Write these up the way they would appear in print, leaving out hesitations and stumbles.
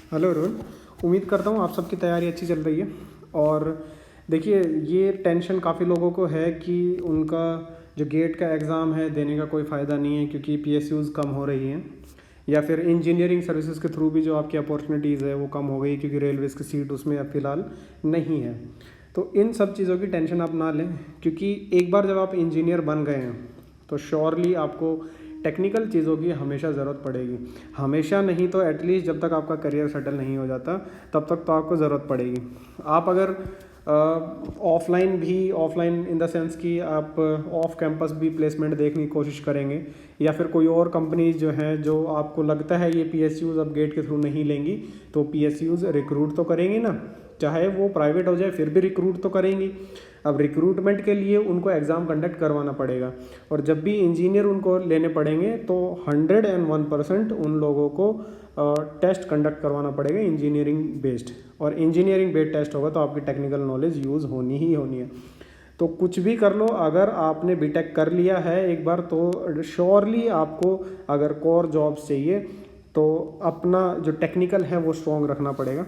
Hello Rohan. उम्मीद करता हूँ आप सबकी तैयारी अच्छी चल रही है। और देखिए, ये टेंशन काफ़ी लोगों को है कि उनका जो गेट का एग्ज़ाम है देने का कोई फ़ायदा नहीं है क्योंकि पीएसयूज़ कम हो रही हैं, या फिर इंजीनियरिंग सर्विसेज के थ्रू भी जो आपकी अपॉर्चुनिटीज़ है वो कम हो गई क्योंकि रेलवेज़ की सीट उसमें अब फ़िलहाल नहीं है। तो इन सब चीज़ों की टेंशन आप ना लें, क्योंकि एक बार जब आप इंजीनियर बन गए हैं तो श्योरली आपको टेक्निकल चीज़ों की हमेशा ज़रूरत पड़ेगी। हमेशा नहीं तो एटलीस्ट जब तक आपका करियर सेटल नहीं हो जाता तब तक तो आपको ज़रूरत पड़ेगी। आप अगर ऑफलाइन इन द सेंस कि आप ऑफ कैंपस भी प्लेसमेंट देखने की कोशिश करेंगे, या फिर कोई और कंपनीज जो हैं जो आपको लगता है ये पीएसयूज़ अब गेट के थ्रू नहीं लेंगी, तो पीएसयूज़ रिक्रूट तो करेंगी ना, चाहे वो प्राइवेट हो जाए फिर भी रिक्रूट तो करेंगी। अब रिक्रूटमेंट के लिए उनको एग्ज़ाम कंडक्ट करवाना पड़ेगा, और जब भी इंजीनियर उनको लेने पड़ेंगे तो 101% उन लोगों को टेस्ट कंडक्ट करवाना पड़ेगा इंजीनियरिंग बेस्ड, और इंजीनियरिंग बेस्ड टेस्ट होगा तो आपकी टेक्निकल नॉलेज यूज़ होनी ही होनी है। तो कुछ भी कर लो, अगर आपने बीटेक कर लिया है एक बार तो श्योरली आपको अगर कोर जॉब्स चाहिए तो अपना जो टेक्निकल है वो स्ट्रॉन्ग रखना पड़ेगा।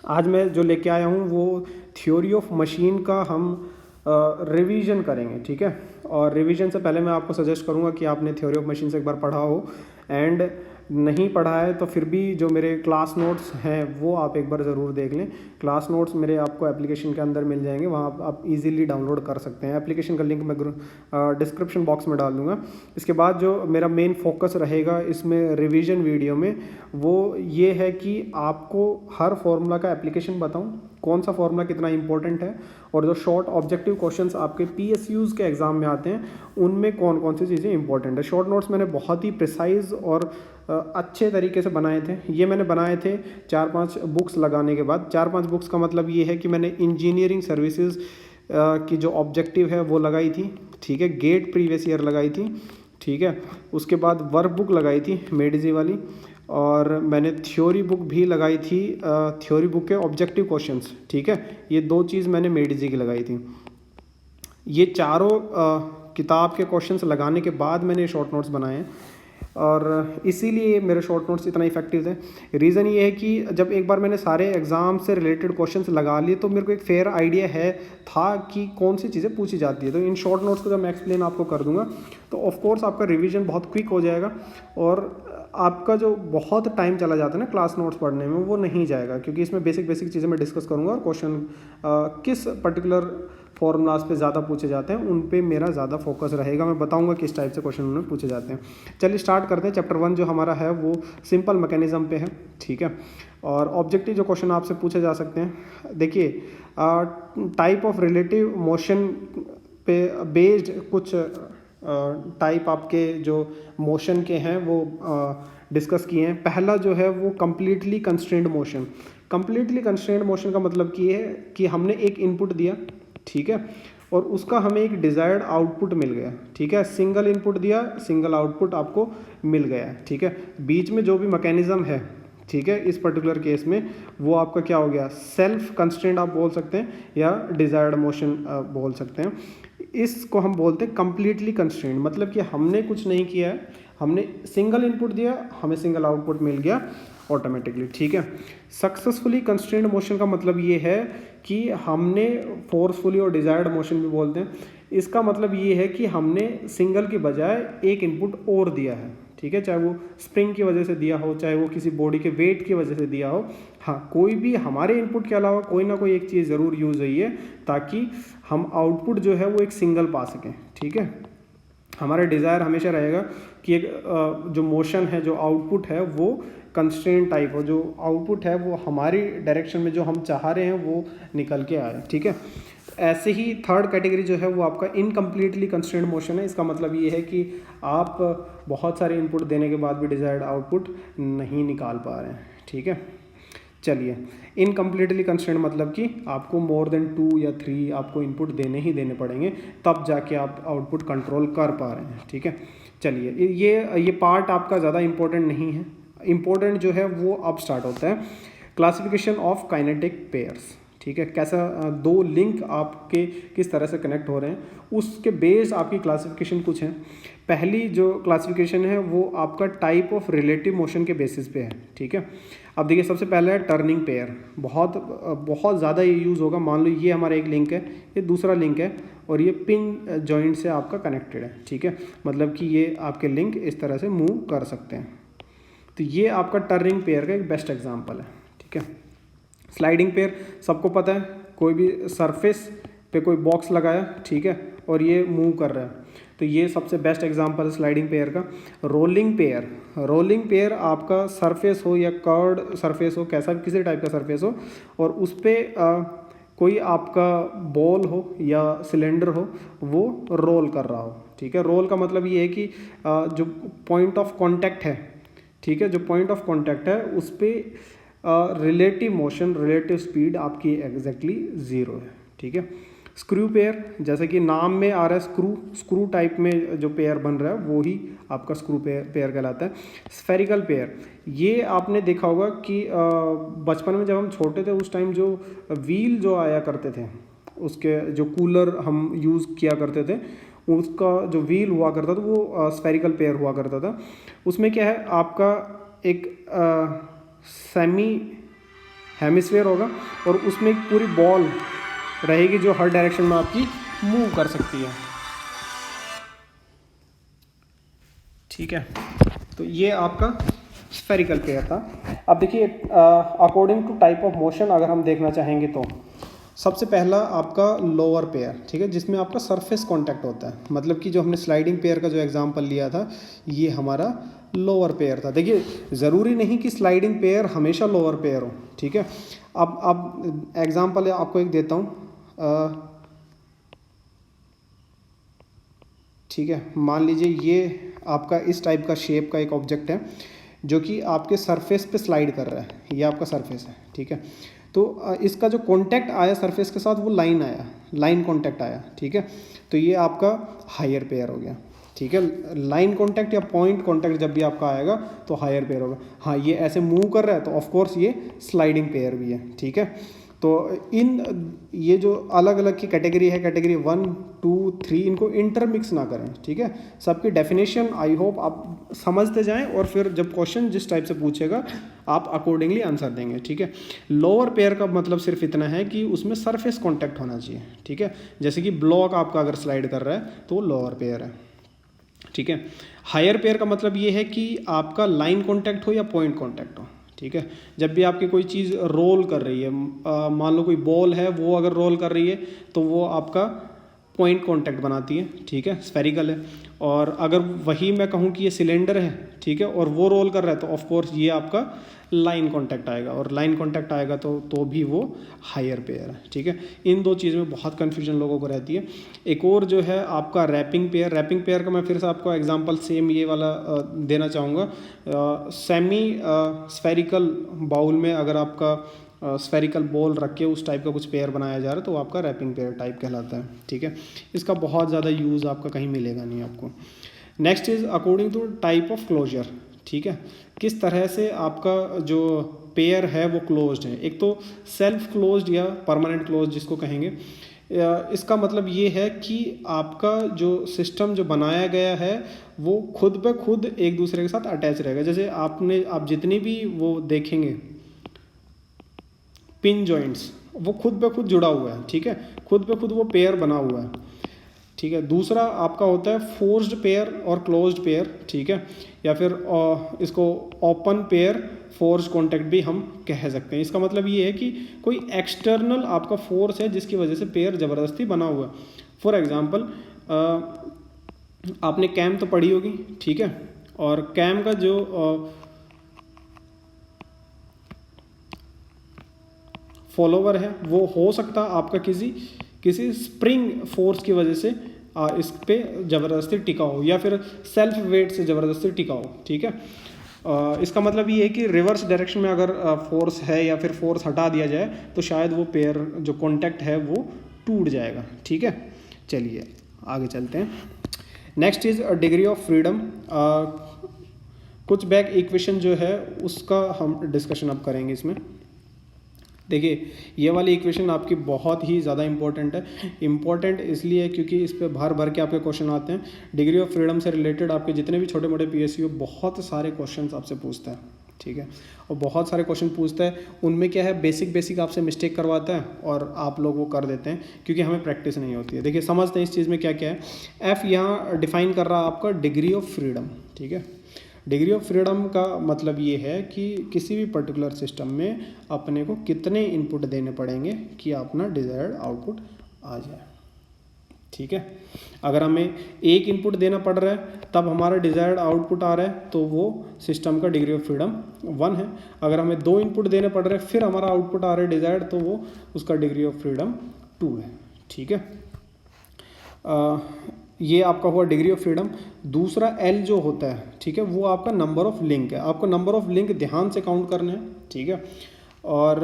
आज मैं जो लेके आया हूँ वो थ्योरी ऑफ मशीन का हम रिवीजन करेंगे, ठीक है। और रिवीजन से पहले मैं आपको सजेस्ट करूँगा कि आपने थ्योरी ऑफ मशीन से एक बार पढ़ा हो, एंड नहीं पढ़ा है तो फिर भी जो मेरे क्लास नोट्स हैं वो आप एक बार ज़रूर देख लें। क्लास नोट्स मेरे आपको एप्लीकेशन के अंदर मिल जाएंगे, वहाँ आप इजीली डाउनलोड कर सकते हैं। एप्लीकेशन का लिंक मैं डिस्क्रिप्शन बॉक्स में डाल दूँगा। इसके बाद जो मेरा मेन फोकस रहेगा इसमें रिवीजन वीडियो में वो ये है कि आपको हर फॉर्मूला का एप्लीकेशन बताऊँ, कौन सा फॉर्मूला कितना इंपॉर्टेंट है, और जो शॉर्ट ऑब्जेक्टिव क्वेश्चंस आपके पीएसयूज़ के एग्ज़ाम में आते हैं उनमें कौन कौन सी चीज़ें इंपॉर्टेंट है। शॉर्ट नोट्स मैंने बहुत ही प्रिसाइज और अच्छे तरीके से बनाए थे। ये मैंने बनाए थे 4-5 बुक्स लगाने के बाद। 4-5 बुक्स का मतलब ये है कि मैंने इंजीनियरिंग सर्विसेज की जो ऑब्जेक्टिव है वो लगाई थी, ठीक है। गेट प्रीवियस ईयर लगाई थी, ठीक है। उसके बाद वर्क बुक लगाई थी मेडिजी वाली, और मैंने थ्योरी बुक भी लगाई थी, थ्योरी बुक के ऑब्जेक्टिव क्वेश्चंस, ठीक है। ये 2 चीज़ मैंने मेडिजी की लगाई थी। ये चारों किताब के क्वेश्चंस लगाने के बाद मैंने शॉर्ट नोट्स बनाए हैं, और इसीलिए मेरे शॉर्ट नोट्स इतना इफेक्टिव थे। रीज़न ये है कि जब एक बार मैंने सारे एग्ज़ाम से रिलेटेड क्वेश्चंस लगा लिए तो मेरे को एक फेयर आइडिया था कि कौन सी चीज़ें पूछी जाती है। तो इन शॉर्ट नोट्स को जब मैं एक्सप्लेन आपको कर दूंगा तो ऑफ कोर्स आपका रिवीजन बहुत क्विक हो जाएगा, और आपका जो बहुत टाइम चला जाता है ना क्लास नोट्स पढ़ने में वो नहीं जाएगा, क्योंकि इसमें बेसिक चीज़ें मैं डिस्कस करूँगा, और क्वेश्चन किस पर्टिकुलर फॉर्मूलाज पे ज़्यादा पूछे जाते हैं उन पे मेरा ज़्यादा फोकस रहेगा। मैं बताऊंगा किस टाइप से क्वेश्चन उन्हें पूछे जाते हैं। चलिए स्टार्ट करते हैं। चैप्टर 1 जो हमारा है वो सिंपल मैकेनिज्म पे है, ठीक है। और ऑब्जेक्टिव जो क्वेश्चन आपसे पूछे जा सकते हैं, देखिए टाइप ऑफ रिलेटिव मोशन पे बेस्ड कुछ टाइप आपके जो मोशन के हैं वो डिस्कस किए हैं। पहला जो है वो completely constrained motion. Completely constrained motion का मतलब ये है कि हमने एक इनपुट दिया, ठीक है, और उसका हमें एक डिज़ायर्ड आउटपुट मिल गया, ठीक है। सिंगल इनपुट दिया, सिंगल आउटपुट आपको मिल गया, ठीक है। बीच में जो भी मैकेनिज्म है, ठीक है, इस पर्टिकुलर केस में वो आपका क्या हो गया, सेल्फ कंस्ट्रेंट आप बोल सकते हैं या डिज़ायर्ड मोशन बोल सकते हैं। इसको हम बोलते हैं कंप्लीटली कंस्ट्रेंट, मतलब कि हमने कुछ नहीं किया है, हमने सिंगल इनपुट दिया, हमें सिंगल आउटपुट मिल गया ऑटोमेटिकली, ठीक है। सक्सेसफुली कंस्ट्रेंट मोशन का मतलब ये है कि हमने फोर्सफुली, और डिजायर्ड मोशन भी बोलते हैं, इसका मतलब ये है कि हमने सिंगल की बजाय एक इनपुट और दिया है, ठीक है। चाहे वो स्प्रिंग की वजह से दिया हो, चाहे वो किसी बॉडी के वेट की वजह से दिया हो, हाँ कोई भी हमारे इनपुट के अलावा कोई ना कोई एक चीज़ ज़रूर यूज़ हुई है ताकि हम आउटपुट जो है वो एक सिंगल पा सकें, ठीक है। हमारा डिज़ायर हमेशा रहेगा कि एक जो मोशन है, जो आउटपुट है वो कंस्ट्रेंट टाइप हो, जो आउटपुट है वो हमारी डायरेक्शन में जो हम चाह रहे हैं वो निकल के आए, ठीक है। ऐसे ही थर्ड कैटेगरी जो है वो आपका इनकम्प्लीटली कंस्ट्रेंट मोशन है। इसका मतलब ये है कि आप बहुत सारे इनपुट देने के बाद भी डिज़ायर्ड आउटपुट नहीं निकाल पा रहे हैं, ठीक है। चलिए, इनकम्प्लीटली कंस्ट्रेंट मतलब कि आपको मोर देन 2 या 3 आपको इनपुट देने पड़ेंगे, तब जाके आप आउटपुट कंट्रोल कर पा रहे हैं, ठीक है। चलिए, ये पार्ट आपका ज़्यादा इंपॉर्टेंट नहीं है। इंपॉर्टेंट जो है वो अब स्टार्ट होता है, क्लासिफिकेशन ऑफ काइनेटिक पेयर्स, ठीक है। कैसा 2 लिंक आपके किस तरह से कनेक्ट हो रहे हैं उसके बेस आपकी क्लासिफिकेशन कुछ है। पहली जो क्लासिफिकेशन है वो आपका टाइप ऑफ रिलेटिव मोशन के बेसिस पे है, ठीक है। अब देखिए सबसे पहला है टर्निंग पेयर, बहुत ज़्यादा ये यूज़ होगा। मान लो ये हमारा एक लिंक है, ये दूसरा लिंक है और ये पिन जॉइंट से आपका कनेक्टेड है, ठीक है। मतलब कि ये आपके लिंक इस तरह से मूव कर सकते हैं। तो ये आपका टर्निंग पेयर का एक बेस्ट एग्जांपल है, ठीक है। स्लाइडिंग पेयर सबको पता है, कोई भी सरफेस पे कोई बॉक्स लगाया, ठीक है, और ये मूव कर रहा है, तो ये सबसे बेस्ट एग्जांपल है स्लाइडिंग पेयर का। रोलिंग पेयर आपका सरफेस हो या कर्व्ड सरफेस हो, कैसा भी किसी टाइप का सरफेस हो, और उस पर कोई आपका बॉल हो या सिलेंडर हो, वो रोल कर रहा हो, ठीक है। रोल का मतलब ये है कि जो पॉइंट ऑफ कांटेक्ट है, ठीक है, जो पॉइंट ऑफ कांटेक्ट है उस पर रिलेटिव मोशन, रिलेटिव स्पीड आपकी एग्जैक्टली ज़ीरो है, ठीक है। स्क्रू पेयर, जैसे कि नाम में आ रहा है स्क्रू टाइप में जो पेयर बन रहा है वो ही आपका स्क्रू पेयर कहलाता है। स्फेरिकल पेयर, ये आपने देखा होगा कि बचपन में जब हम छोटे थे उस टाइम जो व्हील जो आया करते थे, उसके जो कूलर हम यूज़ किया करते थे, उसका जो व्हील हुआ करता था वो स्फेरिकल पेयर हुआ करता था। उसमें क्या है, आपका एक सेमी हेमिस्फीयर होगा और उसमें एक पूरी बॉल रहेगी जो हर डायरेक्शन में आपकी मूव कर सकती है, ठीक है। तो ये आपका स्फेरिकल पेयर था। अब देखिए according to type of motion अगर हम देखना चाहेंगे तो सबसे पहला आपका लोअर पेयर, ठीक है, जिसमें आपका सरफेस कांटेक्ट होता है। मतलब कि जो हमने स्लाइडिंग पेयर का जो एग्जांपल लिया था ये हमारा लोअर पेयर था। देखिए ज़रूरी नहीं कि स्लाइडिंग पेयर हमेशा लोअर पेयर हो, ठीक है। अब एग्जांपल आपको एक देता हूँ, ठीक है। मान लीजिए ये आपका इस टाइप का शेप का एक ऑब्जेक्ट है जो कि आपके सरफेस पे स्लाइड कर रहा है, ये आपका सरफेस है, ठीक है। तो इसका जो कांटेक्ट आया सरफेस के साथ वो लाइन कांटेक्ट आया, ठीक है। तो ये आपका हायर पेयर हो गया, ठीक है। लाइन कांटेक्ट या पॉइंट कांटेक्ट जब भी आपका आएगा तो हायर पेयर होगा। हाँ, ये ऐसे मूव कर रहा है तो ऑफ कोर्स ये स्लाइडिंग पेयर भी है, ठीक है। तो ये जो अलग अलग की कैटेगरी है, कैटेगरी 1, 2, 3, इनको इंटरमिक्स ना करें, ठीक है। सबकी डेफिनेशन आई होप आप समझते जाएं और फिर जब क्वेश्चन जिस टाइप से पूछेगा आप अकॉर्डिंगली आंसर देंगे, ठीक है। लोअर पेयर का मतलब सिर्फ इतना है कि उसमें सरफेस कांटेक्ट होना चाहिए, ठीक है। जैसे कि ब्लॉक आपका अगर स्लाइड कर रहा है तो लोअर पेयर है, ठीक है। हायर पेयर का मतलब ये है कि आपका लाइन कांटेक्ट हो या पॉइंट कांटेक्ट हो, ठीक है। जब भी आपकी कोई चीज़ रोल कर रही है, मान लो कोई बॉल है वो अगर रोल कर रही है तो वो आपका पॉइंट कांटेक्ट बनाती है, ठीक है, स्फेरिकल है। और अगर वही मैं कहूँ कि ये सिलेंडर है, ठीक है, और वो रोल कर रहा है तो ऑफ कोर्स ये आपका लाइन कांटेक्ट आएगा, और लाइन कांटेक्ट आएगा तो भी वो हायर पेयर है, ठीक है। इन दो चीज़ में बहुत कन्फ्यूजन लोगों को रहती है। एक और जो है आपका रैपिंग पेयर का मैं फिर से आपको एग्जांपल सेम ये वाला देना चाहूँगा। सेमी स्फेरिकल बाउल में अगर आपका स्फेरिकल बॉल रख के उस टाइप का कुछ पेयर बनाया जा रहा है तो आपका रैपिंग पेयर टाइप कहलाता है, ठीक है। इसका बहुत ज़्यादा यूज़ आपका कहीं मिलेगा नहीं आपको। Next is according to type of closure, ठीक है, किस तरह से आपका जो पेयर है वो क्लोज्ड है। एक तो सेल्फ क्लोज्ड या परमानेंट क्लोज जिसको कहेंगे, इसका मतलब ये है कि आपका जो सिस्टम जो बनाया गया है वो खुद ब खुद एक दूसरे के साथ अटैच रहेगा। जैसे आप जितनी भी वो देखेंगे पिन जॉइंट्स, वो खुद ब खुद जुड़ा हुआ है, ठीक है, खुद ब खुद वो पेयर बना हुआ है, ठीक है। दूसरा आपका होता है फोर्स्ड पेयर और क्लोज्ड पेयर, ठीक है, या फिर इसको ओपन पेयर फोर्स कांटेक्ट भी हम कह सकते हैं। इसका मतलब ये है कि कोई एक्सटर्नल आपका फोर्स है जिसकी वजह से पेयर ज़बरदस्ती बना हुआ है। फॉर एग्जांपल आपने कैम तो पढ़ी होगी, ठीक है, और कैम का जो फॉलोवर है वो हो सकता आपका किसी स्प्रिंग फोर्स की वजह से इस पे ज़बरदस्ती टिका हो या फिर सेल्फ वेट से ज़बरदस्ती टिका हो, ठीक है। इसका मतलब ये है कि रिवर्स डायरेक्शन में अगर फोर्स है या फिर फोर्स हटा दिया जाए तो शायद वो पेयर जो कांटेक्ट है वो टूट जाएगा, ठीक है। चलिए आगे चलते हैं। Next is degree of freedom. कुछ बैक इक्वेशन जो है उसका हम डिस्कशन अब करेंगे इसमें। देखिए ये वाली इक्वेशन आपकी बहुत ही ज़्यादा इंपॉर्टेंट है। इंपॉर्टेंट इसलिए क्योंकि इस पे भर भर के आपके क्वेश्चन आते हैं। डिग्री ऑफ फ्रीडम से रिलेटेड आपके जितने भी छोटे मोटे पीएसयू बहुत सारे क्वेश्चंस आपसे पूछता है, ठीक है, और बहुत सारे क्वेश्चन पूछता है। उनमें क्या है, बेसिक आपसे मिस्टेक करवाता है और आप लोग वो कर देते हैं क्योंकि हमें प्रैक्टिस नहीं होती है। देखिए समझते हैं इस चीज़ में क्या क्या है। एफ यहाँ डिफाइन कर रहा है आपका डिग्री ऑफ फ्रीडम, ठीक है। डिग्री ऑफ फ्रीडम का मतलब ये है कि किसी भी पर्टिकुलर सिस्टम में अपने को कितने इनपुट देने पड़ेंगे कि अपना डिज़ायर्ड आउटपुट आ जाए, ठीक है। अगर हमें एक इनपुट देना पड़ रहा है तब हमारा डिज़ायर्ड आउटपुट आ रहा है तो वो सिस्टम का डिग्री ऑफ फ्रीडम 1 है। अगर हमें 2 इनपुट देने पड़ रहे हैं फिर हमारा आउटपुट आ रहा है डिज़ायर्ड तो वो उसका डिग्री ऑफ फ्रीडम 2 है, ठीक है। ये आपका हुआ डिग्री ऑफ फ्रीडम। दूसरा एल जो होता है, ठीक है, वो आपका नंबर ऑफ लिंक है। आपको नंबर ऑफ लिंक ध्यान से काउंट करने हैं, ठीक है। और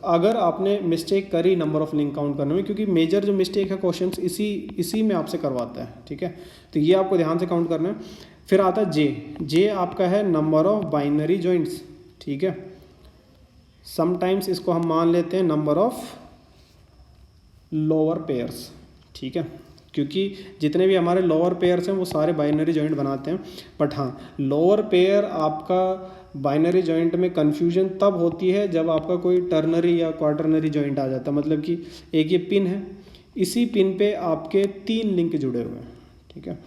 अगर आपने मिस्टेक करी नंबर ऑफ लिंक काउंट करने में, क्योंकि मेजर जो मिस्टेक है क्वेश्चंस इसी में आपसे करवाता है, ठीक है, तो ये आपको ध्यान से काउंट करना है। फिर आता है जे आपका है नंबर ऑफ बाइनरी जॉइंट्स, ठीक है। समटाइम्स इसको हम मान लेते हैं नंबर ऑफ लोअर पेयर्स, ठीक है, क्योंकि जितने भी हमारे लोअर पेयर्स हैं वो सारे बाइनरी जॉइंट बनाते हैं। बट हाँ, लोअर पेयर आपका बाइनरी जॉइंट में कन्फ्यूजन तब होती है जब आपका कोई टर्नरी या क्वार्टरनरी जॉइंट आ जाता है। मतलब कि एक ये पिन है, इसी पिन पे आपके 3 लिंक जुड़े हुए हैं, ठीक है।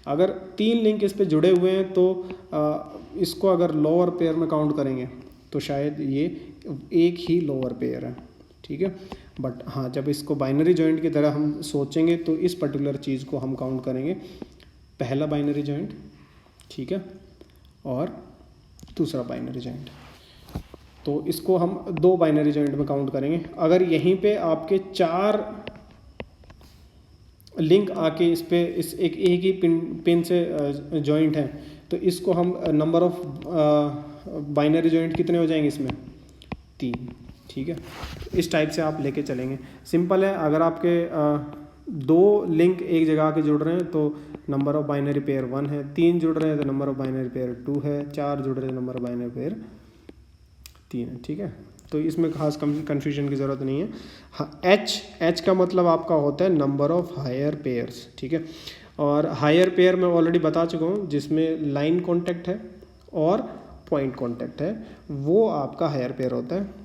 अगर 3 लिंक इस पे जुड़े हुए हैं तो इसको अगर लोअर पेयर में काउंट करेंगे तो शायद ये एक ही लोअर पेयर है, ठीक है। बट हाँ, जब इसको बाइनरी जॉइंट की तरह हम सोचेंगे तो इस पर्टिकुलर चीज़ को हम काउंट करेंगे पहला बाइनरी जॉइंट, ठीक है, और दूसरा बाइनरी जॉइंट। तो इसको हम 2 बाइनरी जॉइंट में काउंट करेंगे। अगर यहीं पे आपके 4 लिंक आके इस पे इस एक ही पिन से जॉइंट है तो इसको हम नंबर ऑफ बाइनरी जॉइंट कितने हो जाएंगे इसमें, 3, ठीक है। इस टाइप से आप लेके चलेंगे। सिंपल है। अगर आपके 2 लिंक एक जगह के जुड़ रहे हैं तो नंबर ऑफ बाइनरी पेयर 1 है, 3 जुड़ रहे हैं तो नंबर ऑफ बाइनरी पेयर 2 है, 4 जुड़ रहे हैं नंबर ऑफ बाइनरी पेयर 3 है, ठीक है। तो इसमें खास कन्फ्यूजन की ज़रूरत नहीं है। हाँ, एच का मतलब आपका होता है नंबर ऑफ हायर पेयर्स, ठीक है। और हायर पेयर मैं ऑलरेडी बता चुका हूँ, जिसमें लाइन कॉन्टैक्ट है और पॉइंट कॉन्टैक्ट है, वो आपका हायर पेयर होता है।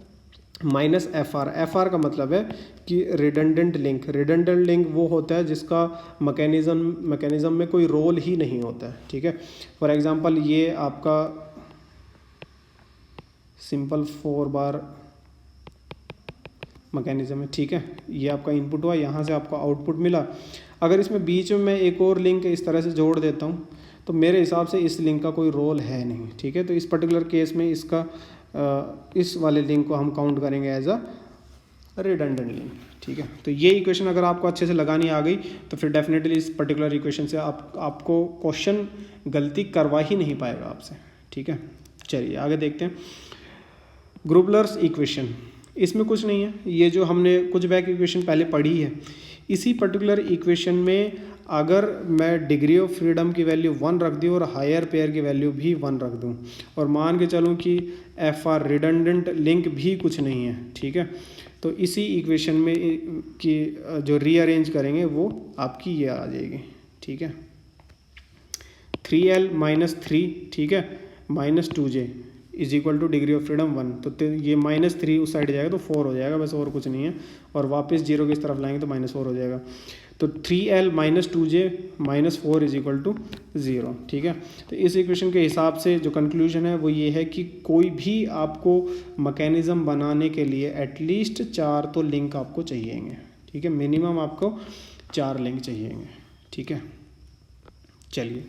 माइनस एफ आर का मतलब है कि रिडंडेंट लिंक वो होता है जिसका मैकेनिज्म में कोई रोल ही नहीं होता है, ठीक है। फॉर एग्जांपल ये आपका सिंपल 4 बार मैकेनिज्म है, ठीक है। ये आपका इनपुट हुआ, यहाँ से आपको आउटपुट मिला। अगर इसमें बीच में मैं एक और लिंक इस तरह से जोड़ देता हूँ तो मेरे हिसाब से इस लिंक का कोई रोल है नहीं, ठीक है। तो इस पर्टिकुलर केस में इसका इस वाले लिंक को हम काउंट करेंगे एज अ रिडंडेंट लिंक, ठीक है। तो ये इक्वेशन अगर आपको अच्छे से लगानी आ गई तो फिर डेफिनेटली इस पर्टिकुलर इक्वेशन से आपको क्वेश्चन गलती करवा ही नहीं पाएगा आपसे, ठीक है। चलिए आगे देखते हैं। ग्रुबलर्स इक्वेशन, इसमें कुछ नहीं है, ये जो हमने कुछ बैक इक्वेशन पहले पढ़ी है, इसी पर्टिकुलर इक्वेशन में अगर मैं डिग्री ऑफ फ्रीडम की वैल्यू 1 रख दूँ और हायर पेयर की वैल्यू भी 1 रख दूँ और मान के चलूँ कि एफ आर रिडंडेंट लिंक भी कुछ नहीं है, ठीक है, तो इसी इक्वेशन में की जो रीअरेंज करेंगे वो आपकी ये आ जाएगी, ठीक है। 3L - 3, ठीक है, -2J is equal two degree of freedom 1। तो ये -3 उस साइड जाएगा तो 4 हो जाएगा, बस और कुछ नहीं है। और वापस 0 की तरफ लाएंगे तो -4 हो जाएगा। तो 3L - 2J - 4 is equal to 0, ठीक है। तो इस इक्वेशन के हिसाब से जो कंक्लूजन है वो ये है कि कोई भी आपको मैकेनिज़्म बनाने के लिए एटलीस्ट 4 तो लिंक आपको चाहिएंगे, ठीक है। मिनिमम आपको 4 लिंक चाहिएंगे, ठीक है। चलिए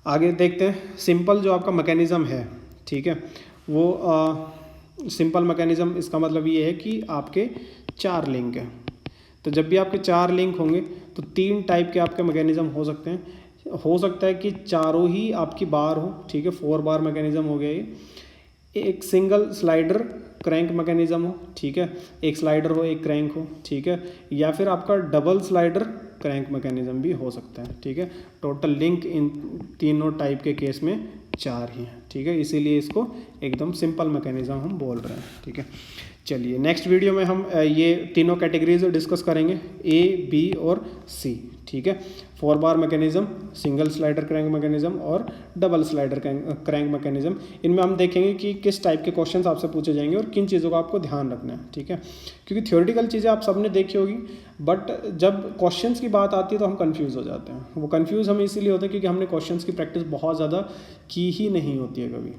आगे देखते हैं। सिंपल जो आपका मैकेनिज़्म है, ठीक है, वो सिंपल मैकेनिज़्म, इसका मतलब ये है कि आपके 4 लिंक हैं। तो जब भी आपके 4 लिंक होंगे तो 3 टाइप के आपके मैकेनिज़्म हो सकते हैं। हो सकता है कि चारों ही आपकी बार हो, ठीक है, 4 बार मैकेनिज़्म हो गया ये। एक सिंगल स्लाइडर क्रैंक मैकेनिज़्म हो, ठीक है, एक स्लाइडर हो एक क्रैंक हो, ठीक है, या फिर आपका डबल स्लाइडर क्रैंक मैकेनिज़्म भी हो सकता है, ठीक है। टोटल लिंक इन तीनों टाइप के केस में 4 ही हैं, ठीक है, इसीलिए इसको एकदम सिंपल मैकेनिज़्म हम बोल रहे हैं, ठीक है। चलिए नेक्स्ट वीडियो में हम ये तीनों कैटेगरीज डिस्कस करेंगे, ए, बी और सी, ठीक है। 4 bar mechanism, single slider crank mechanism और डबल स्लाइडर क्रैंक मैकेनिज्म। इनमें हम देखेंगे कि किस टाइप के क्वेश्चंस आपसे पूछे जाएंगे और किन चीज़ों का आपको ध्यान रखना है, ठीक है। क्योंकि थ्योरेटिकल चीज़ें आप सबने देखी होगी, बट जब क्वेश्चंस की बात आती है तो हम कंफ्यूज हो जाते हैं। वो कंफ्यूज हम इसीलिए होते हैं क्योंकि हमने क्वेश्चंस की प्रैक्टिस बहुत ज़्यादा की ही नहीं होती है कभी।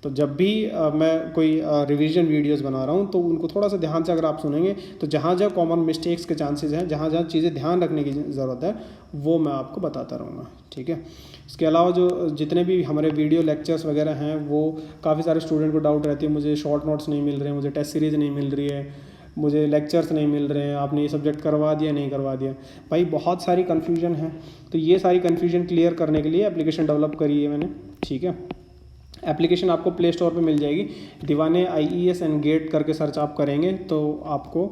तो जब भी मैं कोई रिवीजन वीडियोस बना रहा हूँ तो उनको थोड़ा सा ध्यान से अगर आप सुनेंगे तो जहाँ जहाँ कॉमन मिस्टेक्स के चांसेस हैं, जहाँ जहाँ चीज़ें ध्यान रखने की ज़रूरत है, वो मैं आपको बताता रहूँगा, ठीक है। इसके अलावा जो जितने भी हमारे वीडियो लेक्चर्स वगैरह हैं, वो काफ़ी सारे स्टूडेंट को डाउट रहती है, मुझे शॉर्ट नोट्स नहीं मिल रहे हैं, मुझे टेस्ट सीरीज़ नहीं मिल रही है, मुझे लेक्चर्स नहीं मिल रहे हैं, आपने ये सब्जेक्ट करवा दिया नहीं करवा दिया। भाई बहुत सारी कन्फ्यूजन है, तो ये सारी कन्फ्यूजन क्लियर करने के लिए एप्लीकेशन डेवलप करी है मैंने, ठीक है। एप्लीकेशन आपको प्ले स्टोर पे मिल जाएगी, दीवाने IES एंड गेट करके सर्च आप करेंगे तो आपको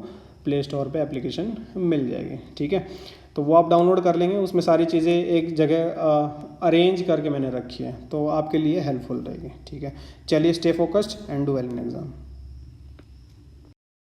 प्ले स्टोर पे एप्लीकेशन मिल जाएगी, ठीक है। तो वो आप डाउनलोड कर लेंगे, उसमें सारी चीज़ें एक जगह अरेंज करके मैंने रखी है, तो आपके लिए हेल्पफुल रहेगी, ठीक है। चलिए, stay focused and do well in exam.